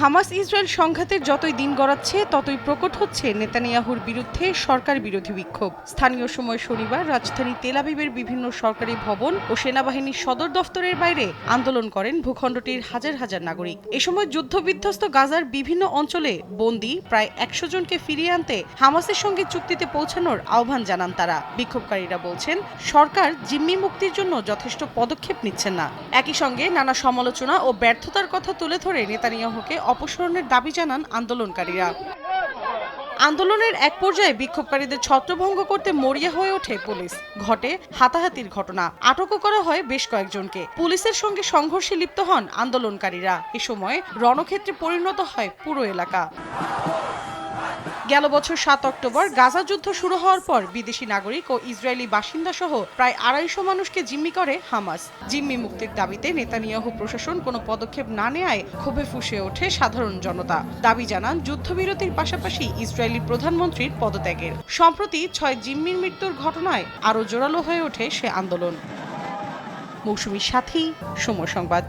Hamas Israel সংঘাতের যতই দিন গড়াচ্ছে ততই প্রকট হচ্ছে নেতানিয়াহুর বিরুদ্ধে সরকার বিরোধী বিক্ষোভ। স্থানীয় সময় শনিবার রাজধানী তেল আবিবের বিভিন্ন সরকারি ভবন ও সেনাবাহিনীর সদর দফতরের বাইরে আন্দোলন করেন ভূখণ্ডটির হাজার হাজার নাগরিক। এ সময় যুদ্ধবিধ্বস্ত গাজার বিভিন্ন অঞ্চলে বন্দী প্রায় ১০০ জনকে ফিরিয়ে আনতে হামাসের সঙ্গে চুক্তিতে পৌঁছানোর আহ্বান জানান তারা। বিক্ষোভকারীরা বলছেন, সরকার জিম্মি মুক্তির জন্য যথেষ্ট পদক্ষেপ নিচ্ছেন না। একই সঙ্গে নানা সমালোচনা ও ব্যর্থতার কথা তুলে ধরে নেতানিয়াহুকে অপসারণের দাবি জানান আন্দোলনকারীরা। আন্দোলনের এক পর্যায়ে বিক্ষোভকারীদের ছত্রভঙ্গ করতে মরিয়া হয়ে ওঠে পুলিশ। ঘটে হাতাহাতির ঘটনা, আটকও করা হয় বেশ কয়েকজনকে। পুলিশের সঙ্গে সংঘর্ষে লিপ্ত হন আন্দোলনকারীরা। এ সময় রণক্ষেত্রে পরিণত হয় পুরো এলাকা। গেল বছর ৭ অক্টোবর গাজা যুদ্ধ শুরু হওয়ার পর বিদেশি নাগরিক ও ইসরায়েলি বাসিন্দা সহ প্রায় ২৫০ মানুষকে জিম্মি করে হামাস। জিম্মি মুক্তির দাবিতে নেতানিয়াহু প্রশাসন কোনো পদক্ষেপ না নেয়ায় ক্ষোভে ফুঁসে ওঠে সাধারণ জনতা। দাবি জানান যুদ্ধবিরতির পাশাপাশি ইসরায়েলি প্রধানমন্ত্রীর পদত্যাগের। সম্প্রতি ৬ জিম্মির মৃত্যুর ঘটনায় আরও জোরালো হয়ে ওঠে সে আন্দোলন। মৌসুমীর সাথী, সময় সংবাদ।